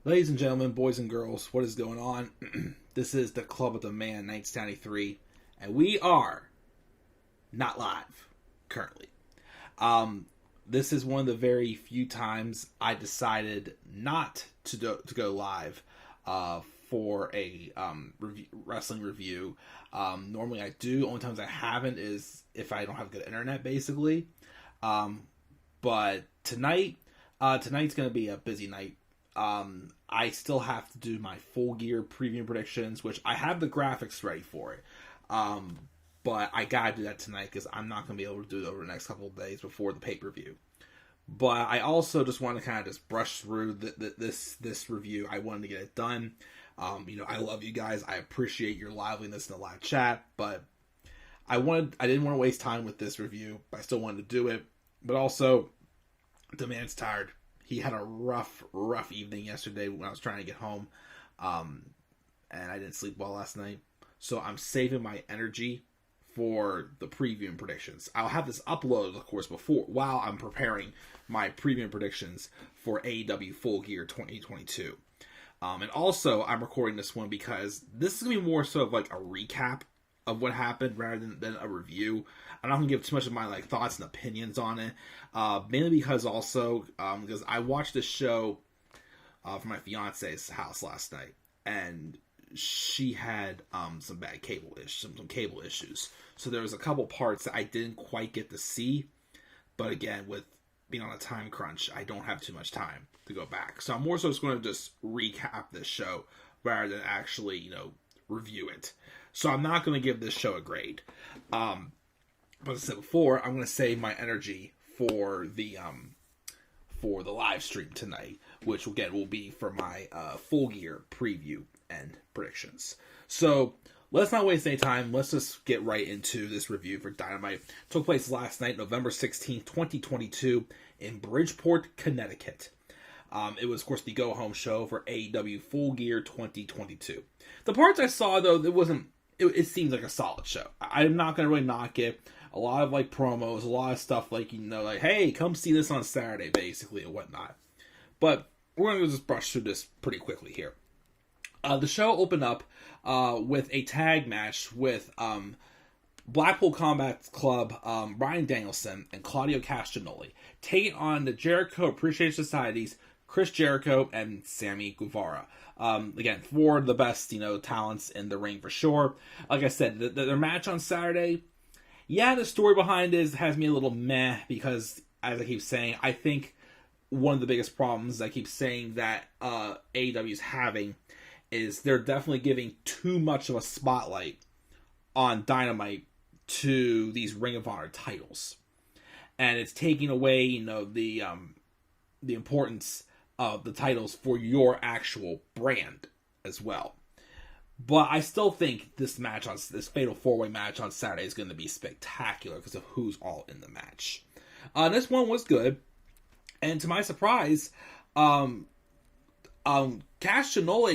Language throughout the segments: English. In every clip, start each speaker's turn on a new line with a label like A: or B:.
A: Ladies and gentlemen, boys and girls, what is going on? This is the Club of the Man 1993, and we are not live currently. This is one of the very few times I decided not to go live for a wrestling review. Normally I do. Only times I haven't is if I don't have good internet, basically. But tonight's going to be a busy night. I still have to do my full gear preview predictions, which I have the graphics ready for it. But I gotta do that tonight because I'm not going to be able to do it over the next couple of days before the pay-per-view. But I also just want to kind of just brush through this review. I wanted to get it done. I love you guys. I appreciate your liveliness in the live chat, but I didn't want to waste time with this review, but I still wanted to do it. But also, the man's tired. He had a rough evening yesterday when I was trying to get home. And I didn't sleep well last night. So I'm saving my energy for the preview and predictions. I'll have this uploaded, of course, while I'm preparing my preview and predictions for AEW Full Gear 2022. And also, I'm recording this one because this is going to be more sort of like a recap of what happened rather than a review. I'm not going to give too much of my thoughts and opinions on it. Mainly because also, because I watched this show from my fiance's house last night, and she had some bad cable issues. So there was a couple parts that I didn't quite get to see. But again, with being on a time crunch, I don't have too much time to go back. So I'm more so just going to just recap this show rather than actually, review it. So I'm not going to give this show a grade. But as I said before, I'm going to save my energy for the live stream tonight, which again will be for my full gear preview and predictions. So let's not waste any time. Let's just get right into this review for Dynamite. It took place last night, November 16th, 2022, in Bridgeport, Connecticut. It was, of course, the go-home show for AEW Full Gear 2022. The parts I saw, though, it seems like a solid show. I'm not going to really knock it. A lot of promos, a lot of stuff hey, come see this on Saturday, basically, and whatnot. But we're going to just brush through this pretty quickly here. The show opened up with a tag match with Blackpool Combat Club, Bryan Danielson, and Claudio Castagnoli, taking on the Jericho Appreciation Society's Chris Jericho and Sammy Guevara. Again, four of the best, talents in the ring for sure. Like I said, their match on Saturday, the story behind it has me a little meh because, as I keep saying, I think one of the biggest problems I keep saying that AEW is having is they're definitely giving too much of a spotlight on Dynamite to these Ring of Honor titles. And it's taking away, the importance of the titles for your actual brand as well. But I still think this Fatal 4-Way match on Saturday is going to be spectacular because of who's all in the match. This one was good. And to my surprise, Castagnoli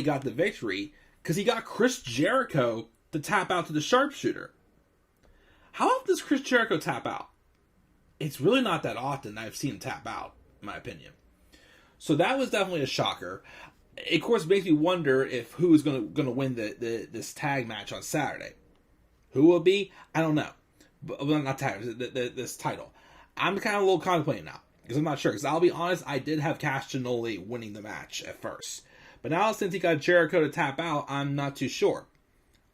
A: got the victory because he got Chris Jericho to tap out to the sharpshooter. How often does Chris Jericho tap out? It's really not that often I've seen him tap out, in my opinion. So that was definitely a shocker. It, of course, makes me wonder if who is going to win this tag match on Saturday. Who will it be? I don't know. But, well, not tag, this title. I'm kind of a little contemplating now. Because I'm not sure. Because I'll be honest, I did have Castagnoli winning the match at first. But now since he got Jericho to tap out, I'm not too sure.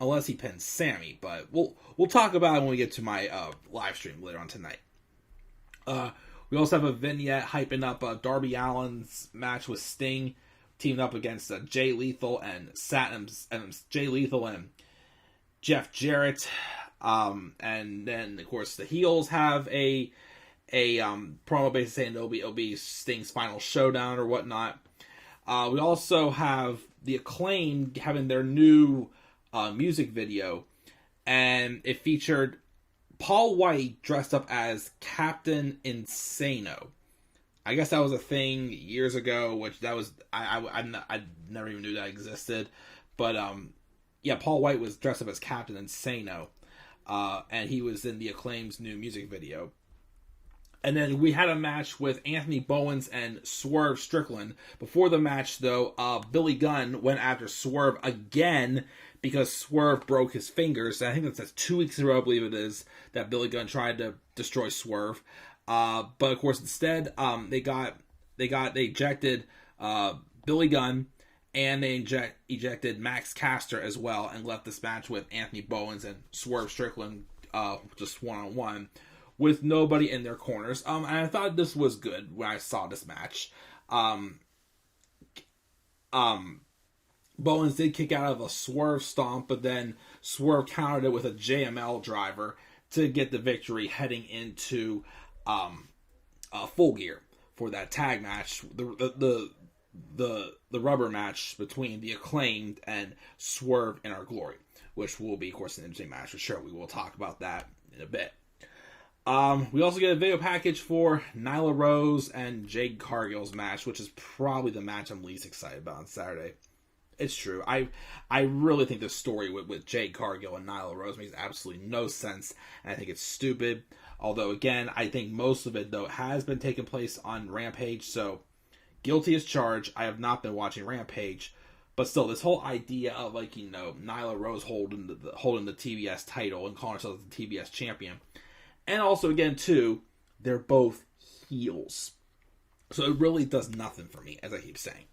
A: Unless he pins Sammy. But we'll talk about it when we get to my live stream later on tonight. We also have a vignette hyping up Darby Allin's match with Sting, teaming up against Jay Lethal and Jeff Jarrett. And then, of course, the heels have a promo basically saying it'll be Sting's final showdown or whatnot. We also have the Acclaim having their new music video, and it featured Paul White dressed up as Captain Insano. I guess that was a thing years ago, which that was I never even knew that existed. But Paul White was dressed up as Captain Insano, and he was in the Acclaim's new music video. And then we had a match with Anthony Bowens and Swerve Strickland. Before the match, though, Billy Gunn went after Swerve again because Swerve broke his fingers. And I think that's 2 weeks in a row, I believe it is, that Billy Gunn tried to destroy Swerve. But of course, instead, they ejected Billy Gunn, and they ejected Max Caster as well, and left this match with Anthony Bowens and Swerve Strickland just one-on-one, with nobody in their corners. And I thought this was good when I saw this match. Bowens did kick out of a Swerve stomp, but then Swerve countered it with a JML driver to get the victory, heading into Full Gear for that tag match, the rubber match between the Acclaimed and Swerve in Our Glory, which will be, of course, an interesting match for sure. We will talk about that in a bit. We also get a video package for Nyla Rose and Jade Cargill's match, which is probably the match I'm least excited about on Saturday. It's true. I really think the story with Jade Cargill and Nyla Rose makes absolutely no sense, and I think it's stupid. Although, again, I think most of it, though, has been taking place on Rampage, so guilty as charged. I have not been watching Rampage, but still, this whole idea of, Nyla Rose holding the TBS title and calling herself the TBS champion. And also, again, too, they're both heels. So it really does nothing for me, as I keep saying.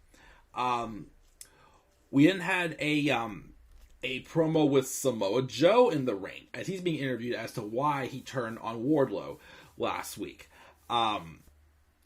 A: We then had a promo with Samoa Joe in the ring, as he's being interviewed as to why he turned on Wardlow last week.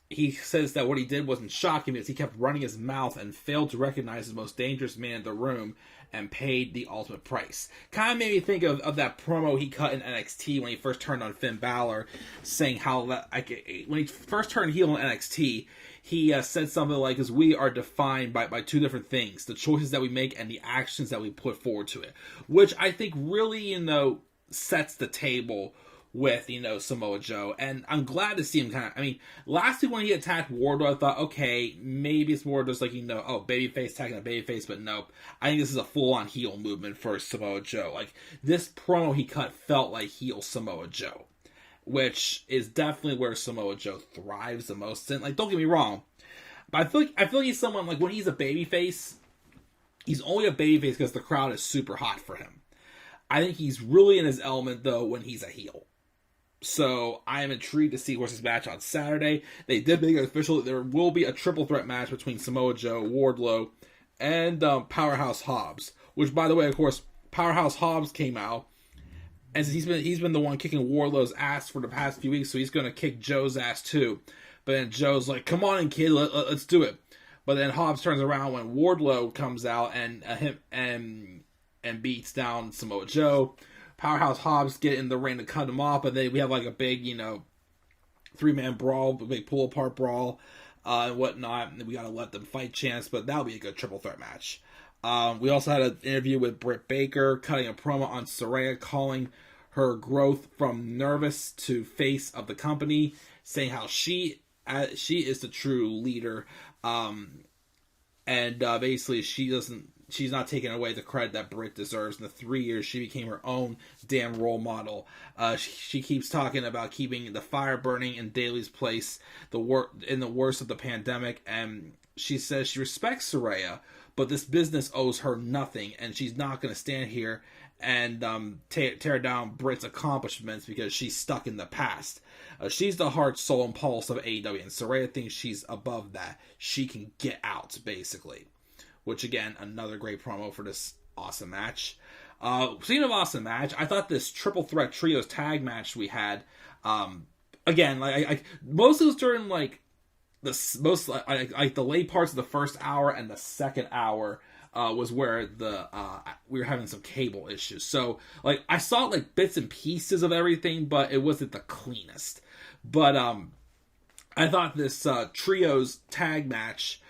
A: He says that what he did wasn't shocking because he kept running his mouth and failed to recognize the most dangerous man in the room and paid the ultimate price. Kind of made me think of that promo he cut in NXT when he first turned on Finn Balor, saying how when he first turned heel in NXT, he said something like, we are defined by two different things, the choices that we make and the actions that we put forward to it, which I think really, sets the table with, Samoa Joe. And I'm glad to see him last week when he attacked Wardlow, I thought, okay, maybe it's more just babyface attacking a babyface, but nope. I think this is a full-on heel movement for Samoa Joe. This promo he cut felt like heel Samoa Joe, which is definitely where Samoa Joe thrives the most. And, don't get me wrong, but I feel like he's someone, when he's a babyface, he's only a babyface because the crowd is super hot for him. I think he's really in his element, though, when he's a heel. So I am intrigued to see this match on Saturday. They did make it official that there will be a triple threat match between Samoa Joe, Wardlow, and Powerhouse Hobbs. Which, by the way, of course, Powerhouse Hobbs came out, and he's been the one kicking Wardlow's ass for the past few weeks, so he's going to kick Joe's ass too. But then Joe's like, "Come on in, kid, let's do it." But then Hobbs turns around when Wardlow comes out and beats down Samoa Joe. Powerhouse Hobbs get in the ring to cut him off, but then we have a big, 3-man brawl, a big pull-apart brawl, and whatnot. And we got to let them fight chance, but that'll be a good triple threat match. We also had an interview with Britt Baker, cutting a promo on Saraya, calling her growth from nervous to face of the company, saying how she is the true leader, and basically she's not taking away the credit that Britt deserves. In the 3 years, she became her own damn role model. She keeps talking about keeping the fire burning in Daly's place in the worst of the pandemic, and she says she respects Saraya, but this business owes her nothing, and she's not going to stand here and tear down Britt's accomplishments because she's stuck in the past. She's the heart, soul, and pulse of AEW, and Saraya thinks she's above that. She can get out, basically. Which, again, another great promo for this awesome match. Speaking of awesome match, I thought this triple threat trios tag match we had, again, most of it was during the late parts of the first hour and the second hour was where we were having some cable issues. So I saw bits and pieces of everything, but it wasn't the cleanest. But I thought this trios tag match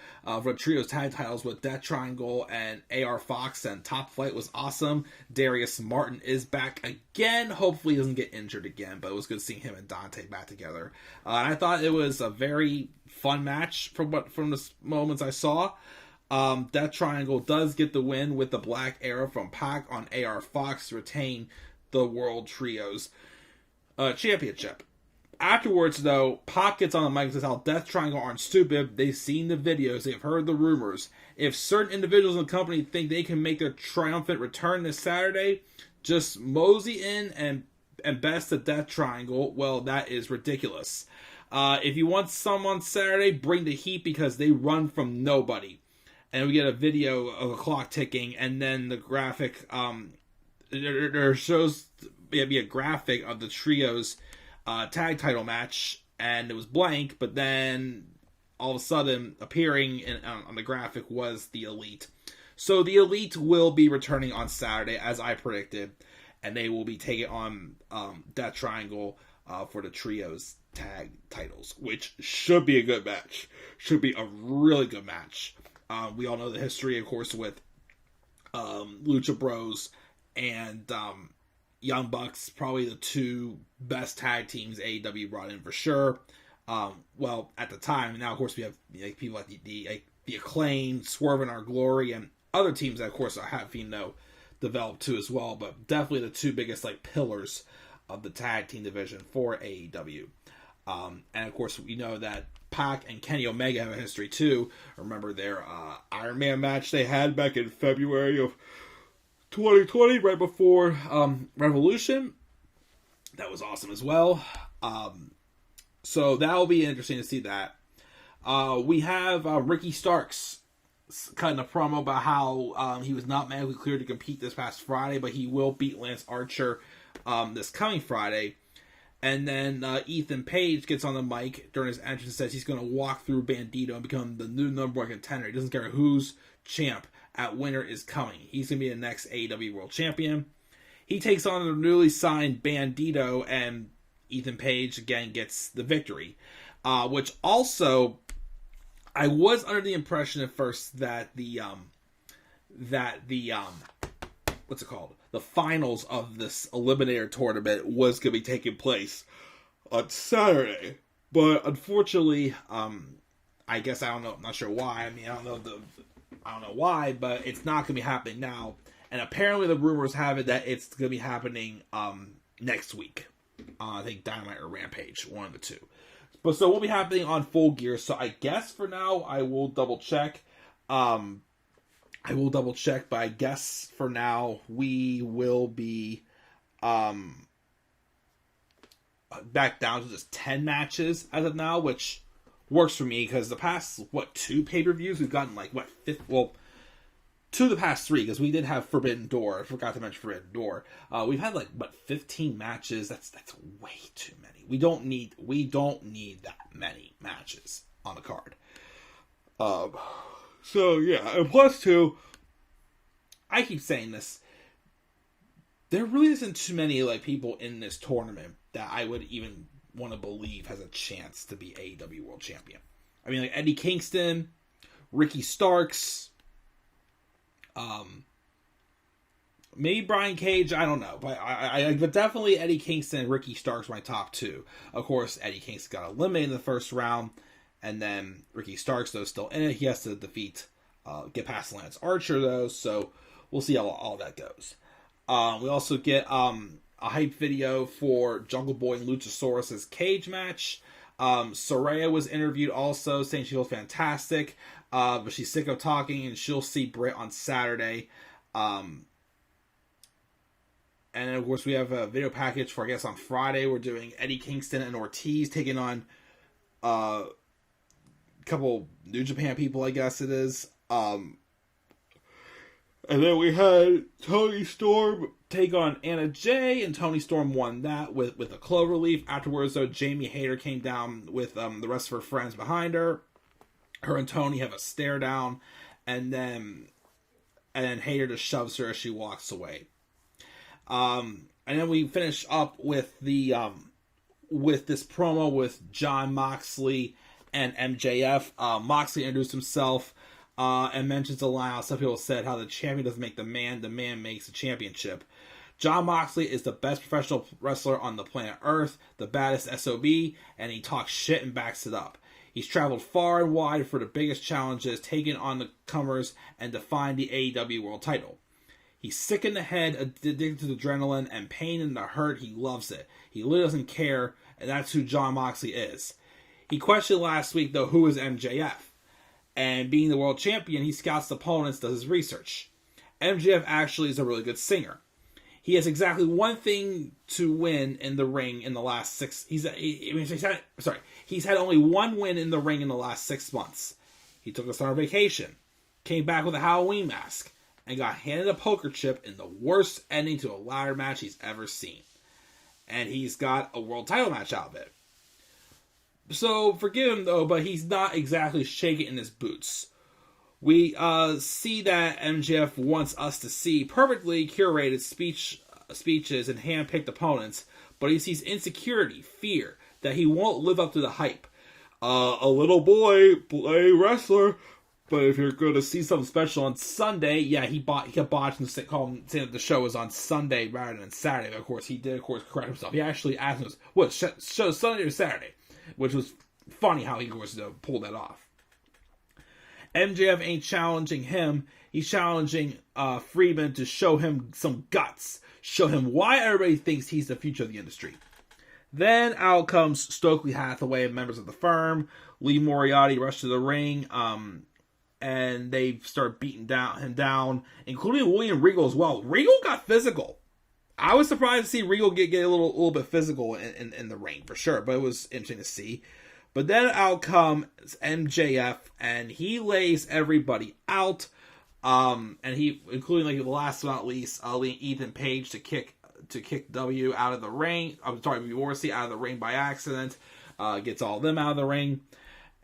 A: for trios tag titles with Death Triangle and AR Fox and Top Flight was awesome. Darius Martin is back again. Hopefully he doesn't get injured again, but it was good seeing him and Dante back together. And I thought it was a very fun match from the moments I saw. Death Triangle does get the win with the Black Arrow from Pac on AR Fox to retain the World Trios Championship. Afterwards, though, Pac gets on the mic and says how Death Triangle aren't stupid. They've seen the videos. They've heard the rumors. If certain individuals in the company think they can make their triumphant return this Saturday, just mosey in and best the Death Triangle. Well, that is ridiculous. If you want some on Saturday, bring the heat because they run from nobody. And we get a video of a clock ticking, and then the graphic, there shows be a graphic of the trios tag title match, and it was blank, but then all of a sudden appearing on the graphic was the Elite. So the Elite will be returning on Saturday, as I predicted, and they will be taking on Death Triangle for the trios tag titles, which should be a good match. Should be a really good match. We all know the history, of course, with Lucha Bros and Young Bucks, probably the two best tag teams AEW brought in for sure. Well, at the time, now of course we have people like the Acclaim, Swerve in Our Glory, and other teams that of course have developed too as well. But definitely the two biggest pillars of the tag team division for AEW. And of course we know that Pac and Kenny Omega have a history too. Remember their Iron Man match they had back in February of 2020, right before Revolution. That was awesome as well. So that'll be interesting to see that. We have Ricky Starks cutting a promo about how he was not medically cleared to compete this past Friday, but he will beat Lance Archer this coming Friday. And then Ethan Page gets on the mic during his entrance and says he's going to walk through Bandito and become the new number one contender. He doesn't care who's champ at Winter is Coming. He's going to be the next AEW World Champion. He takes on the newly signed Bandito, and Ethan Page again gets the victory. Which also, I was under the impression at first that the what's it called? The finals of this Eliminator tournament was going to be taking place on Saturday. But unfortunately, I guess I don't know. I'm not sure why. I mean, I don't know why, but it's not going to be happening now. And apparently the rumors have it that it's going to be happening next week. I think Dynamite or Rampage, one of the two. But so we'll be happening on Full Gear. So I guess for now I will double check. But I guess for now we will be back down to just 10 matches as of now, which works for me because the past, 2 pay-per-views we've gotten two of the past 3, because we did have Forbidden Door. I forgot to mention Forbidden Door. We've had 15 matches. That's way too many. We don't need that many matches on the card. So yeah, and plus 2, I keep saying this, there really isn't too many people in this tournament that I would even want to believe has a chance to be AEW World Champion. I mean, Eddie Kingston, Ricky Starks, maybe Brian Cage, I don't know, but definitely Eddie Kingston and Ricky Starks are my top 2. Of course, Eddie Kingston got eliminated in the first round. And then Ricky Starks, though, still in it. He has to get past Lance Archer, though. So we'll see how all that goes. We also get a hype video for Jungle Boy and Luchasaurus' cage match. Saraya was interviewed also, saying she feels fantastic. But she's sick of talking, and she'll see Britt on Saturday. And then, of course, we have a video package for, I guess, on Friday. We're doing Eddie Kingston and Ortiz taking on couple New Japan people, I guess it is. And then we had Toni Storm take on Anna Jay, and Toni Storm won that with a clover leaf. Afterwards, though, Jamie Hayter came down with the rest of her friends behind her. Her and Toni have a stare down, and then Hayter just shoves her as she walks away. And then we finish up with the with this promo with Jon Moxley and MJF. Moxley introduced himself and mentions a line. Some people said how the champion doesn't make the man makes the championship. Jon Moxley is the best professional wrestler on the planet Earth, the baddest SOB, and he talks shit and backs it up. He's traveled far and wide for the biggest challenges, taking on the comers, and defined the AEW World title. He's sick in the head, addicted to adrenaline and pain and the hurt. He loves it. He really doesn't care and that's who Jon Moxley is. He questioned last week, though, who is MJF? And being the world champion, he scouts opponents, does his research. MJF actually is a really good singer. He has exactly one thing to win in the ring in the last 6... He's had only one win in the ring in the last 6 months. He took a summer vacation, came back with a Halloween mask, and got handed a poker chip in the worst ending to a ladder match he's ever seen. And he's got a world title match out of it. So, forgive him though, but he's not exactly shaking in his boots. We see that MJF wants us to see perfectly curated speeches and hand-picked opponents, but he sees insecurity, fear, that he won't live up to the hype. A little boy, play wrestler, but if you're going to see something special on Sunday, yeah, he kept botching saying that the show was on Sunday rather than Saturday. Of course, he did, correct himself. He actually asked him, what, show Sunday or Saturday? Which was funny how he, of course, pulled that off. MJF ain't challenging him. He's challenging Friedman to show him some guts. Show him why everybody thinks he's the future of the industry. Then out comes Stokely Hathaway and members of the firm. Lee Moriarty rush to the ring. And they start beating him down, including William Regal as well. Regal got physical. I was surprised to see Regal get a little bit physical in the ring, for sure. But it was interesting to see. But then out comes MJF, and he lays everybody out. And he, including like the last but not least, Ethan Page to kick W out of the ring. I'm sorry, Morrissey out of the ring by accident. Gets all of them out of the ring.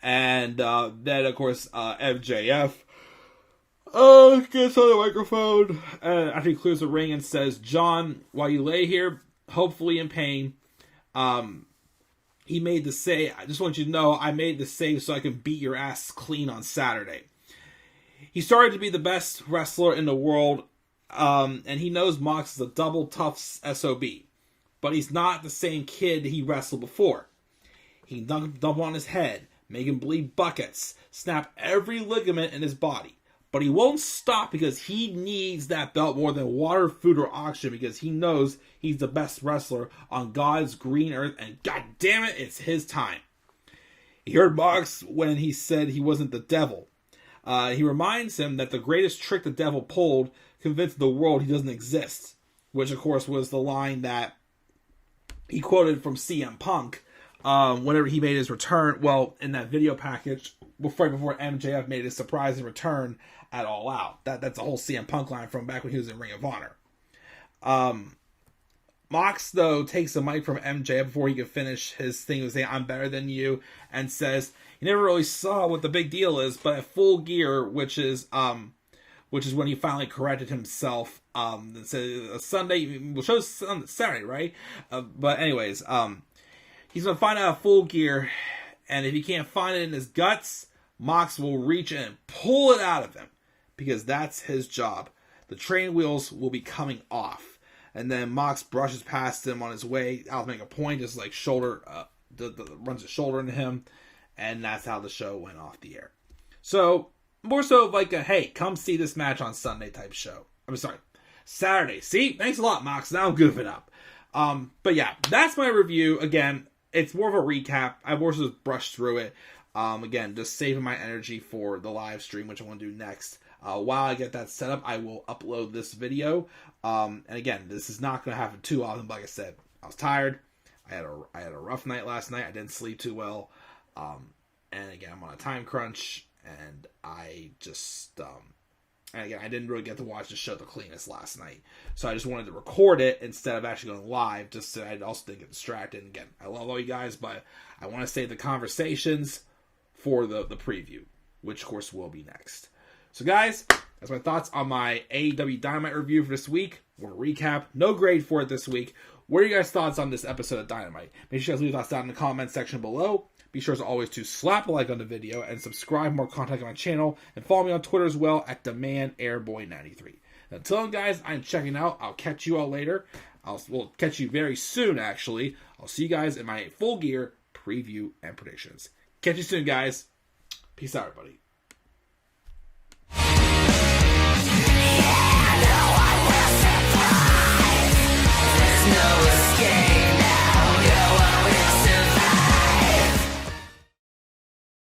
A: And then, of course, MJF gets on the microphone after he clears the ring and says, John, while you lay here, hopefully in pain, he made the save. I just want you to know I made the save so I can beat your ass clean on Saturday. He started to be the best wrestler in the world, and he knows Mox is a double tough SOB. But he's not the same kid he wrestled before. He can dump on his head, make him bleed buckets, snap every ligament in his body. But he won't stop because he needs that belt more than water, food, or oxygen because he knows he's the best wrestler on God's green earth, and god damn it, it's his time. He heard Mox when he said he wasn't the devil. He reminds him that the greatest trick the devil pulled convinced the world he doesn't exist, which of course was the line that he quoted from CM Punk whenever he made his return, well, in that video package, right before MJF made his surprising return at All Out. That's a whole CM Punk line from back when he was in Ring of Honor. Mox, though, takes the mic from MJF before he could finish his thing with saying, I'm better than you, and says, he never really saw what the big deal is, but at Full Gear, which is when he finally corrected himself, and said, Sunday, we'll show Saturday, right? But anyways, he's going to find out Full Gear, and if he can't find it in his guts, Mox will reach in and pull it out of him, because that's his job. The train wheels will be coming off. And then Mox brushes past him on his way. I'll make a point, just like runs his shoulder into him, and that's how the show went off the air. So, more so like a, hey, come see this match on Sunday type show. I'm sorry, Saturday. See? Thanks a lot, Mox. Now I'm goofing up. But yeah, that's my review. Again, it's more of a recap. I've also just brushed through it. Again, just saving my energy for the live stream, which I want to do next. While I get that set up, I will upload this video. And again, this is not going to happen too often. But like I said, I was tired. I had a rough night last night. I didn't sleep too well. And again, I'm on a time crunch. And I just... and again, I didn't really get to watch the show the cleanest last night. So I just wanted to record it instead of actually going live. Just so I also didn't get distracted. And again, I love all you guys. But I want to save the conversations for the preview. Which, of course, will be next. So, guys, that's my thoughts on my AEW Dynamite review for this week. We're going to recap. No grade for it this week. What are your guys' thoughts on this episode of Dynamite? Make sure you guys leave thoughts down in the comment section below. Be sure as always to slap a like on the video and subscribe for more content on my channel. And follow me on Twitter as well at DemandAirboy93. Until then, guys, I'm checking out. I'll catch you all later. We'll catch you very soon, actually. I'll see you guys in my Full Gear preview and predictions. Catch you soon, guys. Peace out, everybody.